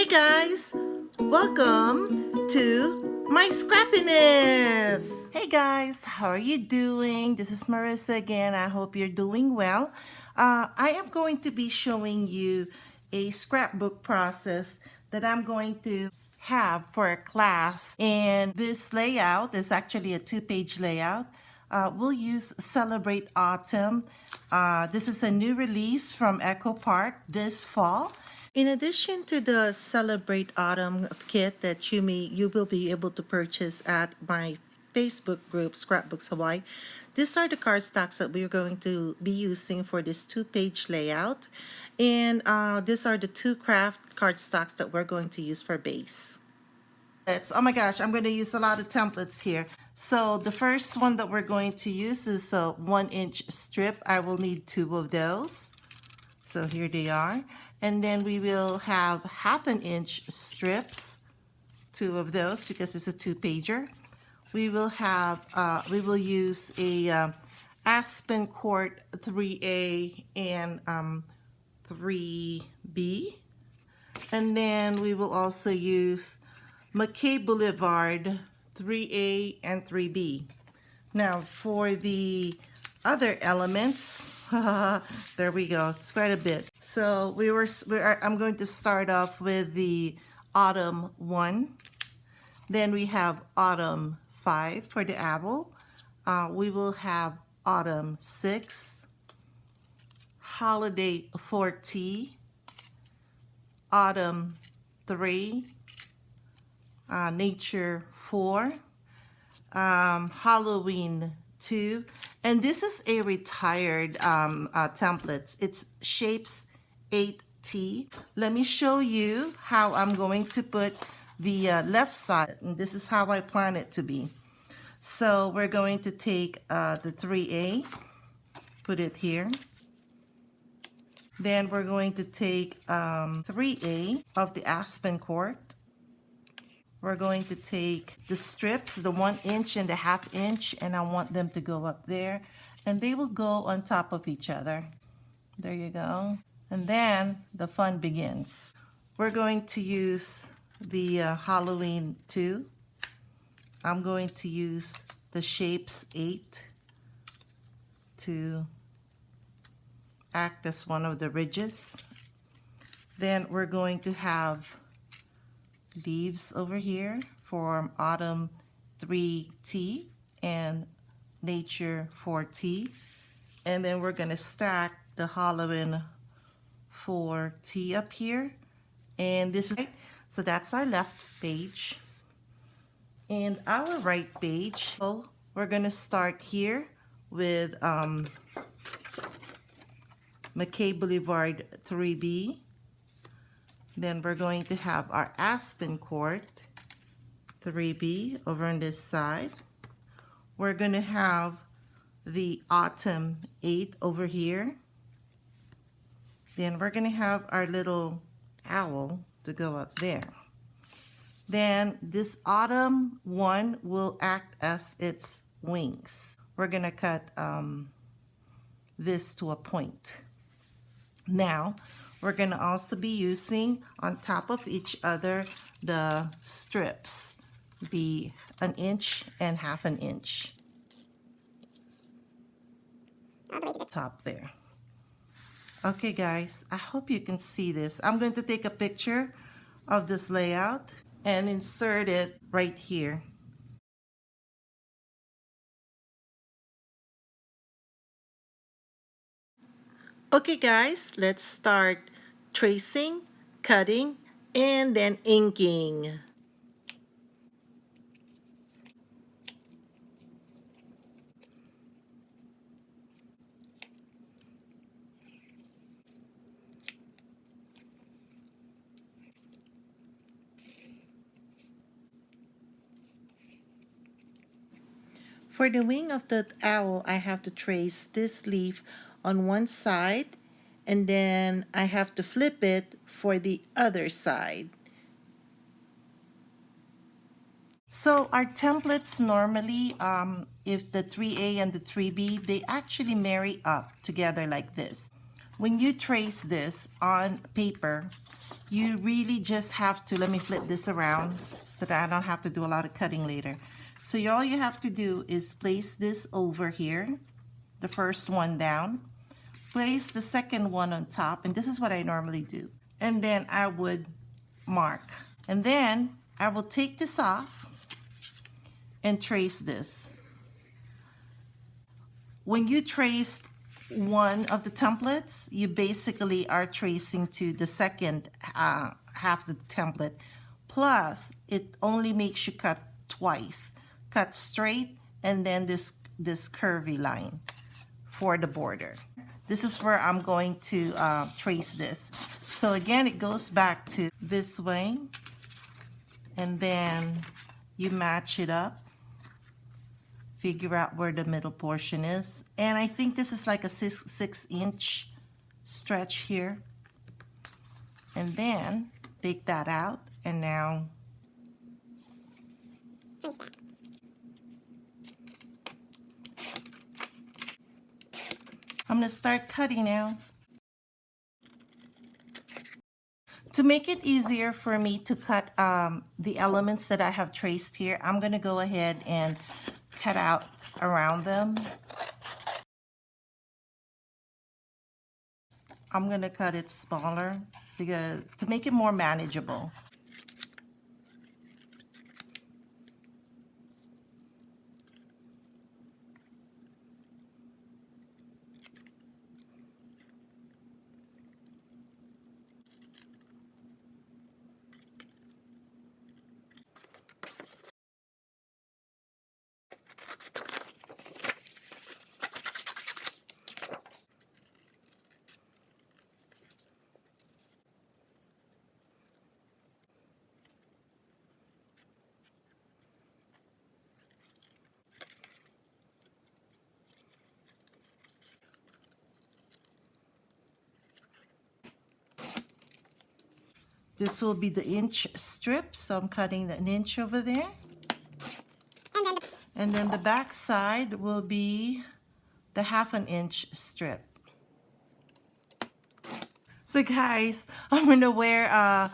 Hey guys, welcome to my scrappiness. Hey guys, how are you doing? This is Marissa again. I hope you're doing well. I am going to be showing you a scrapbook process that I'm going to have for a class, and this layout is actually a two-page layout. We'll use Celebrate Autumn. This is a new release from Echo Park this fall. In addition to the Celebrate Autumn kit that you will be able to purchase at my Facebook group Scrapbooks Hawaii, these are the cardstocks that we're going to be using for this two-page layout, and these are the two craft cardstocks that we're going to use for base. Oh my gosh, I'm going to use a lot of templates here. So the first one that we're going to use is a 1-inch strip. I will need 2 of those. So here they are. And then we will have 1/2 inch strips, 2 of those because it's a 2-pager. We will use a Aspen Court 3A and 3B. And then we will also use McKay Boulevard 3A and 3B. Now for the other elements, there we go, it's quite a bit. So I'm going to start off with the Autumn 1. Then we have Autumn 5 for the owl. We will have Autumn 6, Holiday 4T, Autumn 3, Nature 4, Halloween 2, and this is a retired template. It's Shapes 8T. Let me show you how I'm going to put the left side, and this is how I plan it to be. So we're going to take the 3A, put it here. Then we're going to take 3A of the Aspen Court. We're going to take the strips, the 1 inch and the 1/2 inch, and I want them to go up there, and they will go on top of each other. There you go. And then the fun begins. We're going to use the Halloween 2. I'm going to use the Shapes 8 to act as one of the ridges. Then we're going to have leaves over here for Autumn 3T and Nature 4T. And then we're going to stack the Halloween 4T up here. And this is, so that's our left page. And our right page, so we're going to start here with McKay Boulevard 3B. Then we're going to have our Aspen Court 3B over on this side. We're going to have the Autumn 8 over here. Then we're going to have our little owl to go up there. Then this Autumn 1 will act as its wings. We're going to cut this to a point. Now, we're going to also be using on top of each other the strips, the 1 inch and 1/2 inch. Top there. Okay guys, I hope you can see this. I'm going to take a picture of this layout and insert it right here. Okay guys, let's start tracing, cutting, and then inking. For the wing of the owl, I have to trace this leaf on one side, and then I have to flip it for the other side. So our templates normally, if the 3A and the 3B, they actually marry up together like this. When you trace this on paper, You really just have to, let me flip this around so that I don't have to do a lot of cutting later. So all you have to do is place this over here, the first one down, place the second one on top, and this is what I normally do. And then I would mark. And then I will take this off and trace this. When you trace one of the templates, you basically are tracing to the second half of the template. Plus, it only makes you cut twice. Cut straight and then this curvy line for the border. This is where I'm going to trace this. So again, it goes back to this way, and then you match it up, figure out where the middle portion is. And I think this is like a 6-inch stretch here. And then take that out, and now trace that. I'm going to start cutting now. To make it easier for me to cut the elements that I have traced here, I'm going to go ahead and cut out around them. I'm going to cut it smaller because to make it more manageable. This will be the inch strip, so I'm cutting an inch over there. And then the back side will be the 1/2 inch strip. So guys, I'm gonna wear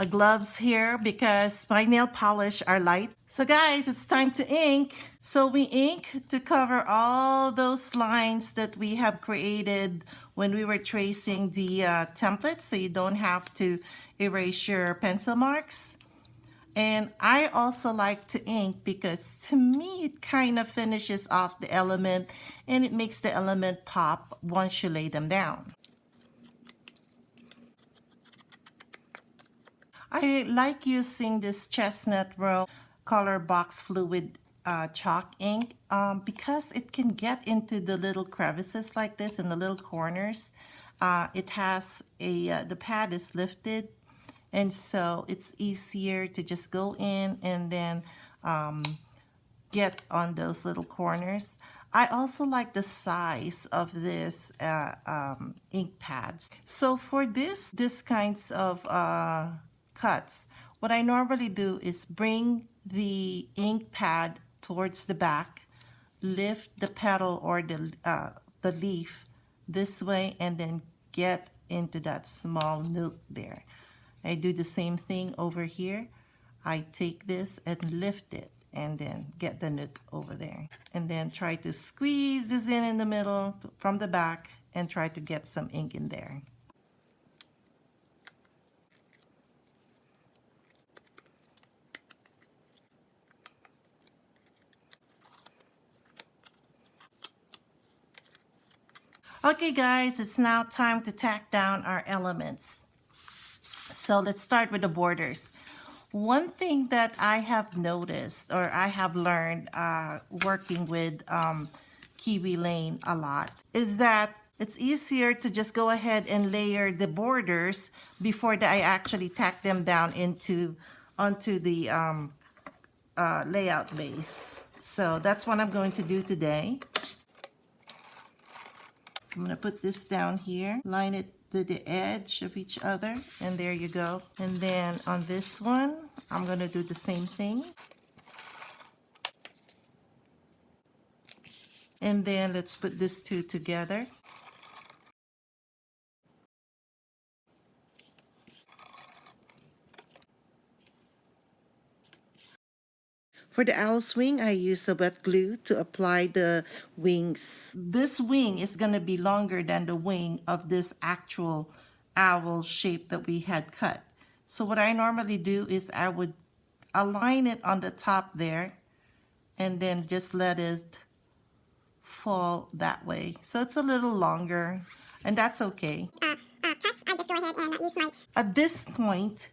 gloves here because my nail polish are light. So guys, it's time to ink. So we ink to cover all those lines that we have created when we were tracing the template, so you don't have to erase your pencil marks. And I also like to ink because to me it kind of finishes off the element and it makes the element pop once you lay them down. I like using this chestnut row color box fluid chalk ink because it can get into the little crevices like this in the little corners. It has the pad is lifted, and so it's easier to just go in and then get on those little corners. I also like the size of this ink pads. So for this kinds of cuts, what I normally do is bring the ink pad towards the back, lift the petal or the leaf this way, and then get into that small nook there. I do the same thing over here. I take this and lift it and then get the nook over there. And then try to squeeze this in the middle from the back and try to get some ink in there. Okay guys, it's now time to tack down our elements. So let's start with the borders. One thing that I have noticed or I have learned working with Kiwi Lane a lot is that it's easier to just go ahead and layer the borders before I actually tack them down onto the layout base. So that's what I'm going to do today. So I'm going to put this down here, line it to the edge of each other, and there you go. And then on this one, I'm going to do the same thing. And then let's put these two together. For the owl's wing, I use a wet glue to apply the wings. This wing is going to be longer than the wing of this actual owl shape that we had cut. So what I normally do is I would align it on the top there and then just let it fall that way. So it's a little longer, and that's okay. Cuts, I just go ahead and use my... At this point,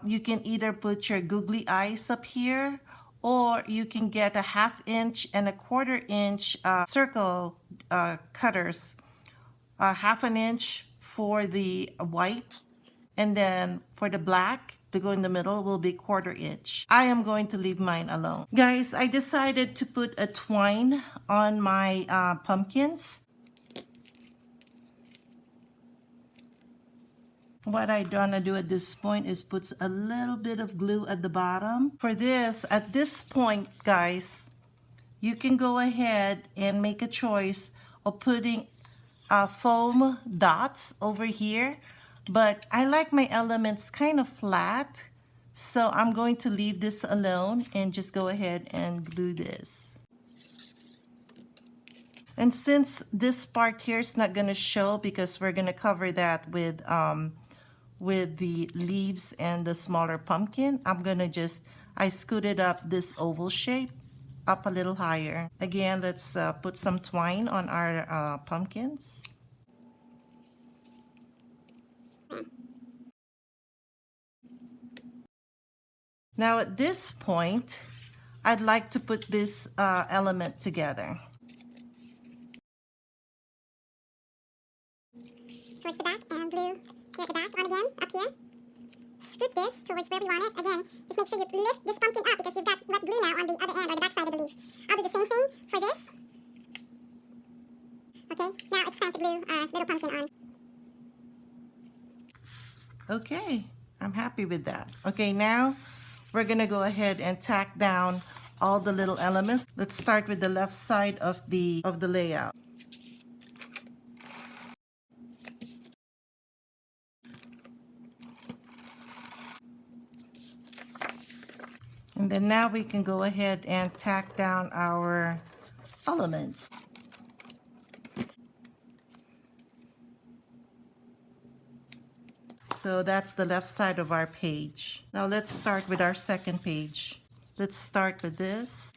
you can either put your googly eyes up here, or you can get a 1/2 inch and a 1/4 inch circle cutters. 1/2 inch for the white, and then for the black to go in the middle will be 1/4 inch. I am going to leave mine alone. Guys, I decided to put a twine on my pumpkins. What I gonna do at this point is put a little bit of glue at the bottom. For this, at this point, guys, you can go ahead and make a choice of putting foam dots over here, but I like my elements kind of flat, so I'm going to leave this alone and just go ahead and glue this. And since this part here is not going to show because we're going to cover that with the leaves and the smaller pumpkin, I'm going to I scooted up this oval shape up a little higher. Again, let's put some twine on our pumpkins. Now at this point, I'd like to put this element together. Towards the back and glue here at the back on again, up here. Scoot this towards where we want it. Again, just make sure you lift this pumpkin up because you've got wet glue now on the other end or the back side of the leaf. I'll do the same thing for this. Okay, now it's time to glue our little pumpkin on. Okay, I'm happy with that. Okay, now we're gonna go ahead and tack down all the little elements. Let's start with the left side of the layout. And then now we can go ahead and tack down our elements. So that's the left side of our page. Now let's start with our second page. Let's start with this.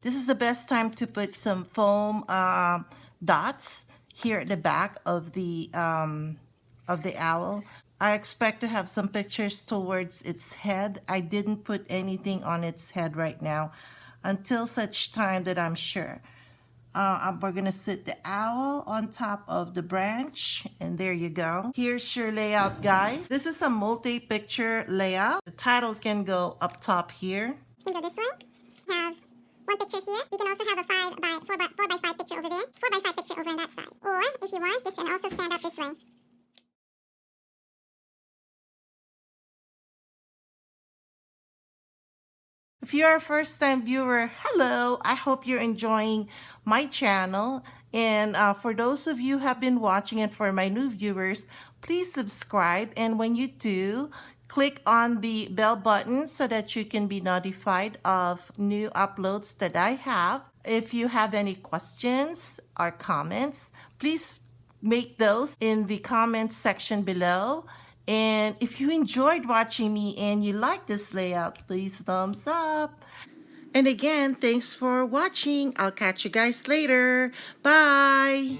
This is the best time to put some foam dots here at the back of the owl. I expect to have some pictures towards its head. I didn't put anything on its head right now until such time that I'm sure. We're gonna sit the owl on top of the branch, and there you go. Here's your layout, guys. This is a multi-picture layout. The title can go up top here. You can go this way. Have one picture here. We can also have a 4 by 5 picture over there. 4 by 5 picture over on that side. Or if you want, this can also stand up this way. If you're a first-time viewer, hello! I hope you're enjoying my channel. And for those of you who have been watching, and for my new viewers, please subscribe. And when you do, click on the bell button so that you can be notified of new uploads that I have. If you have any questions or comments, please make those in the comments section below. And if you enjoyed watching me and you like this layout, please thumbs up. And again, thanks for watching. I'll catch you guys later. Bye.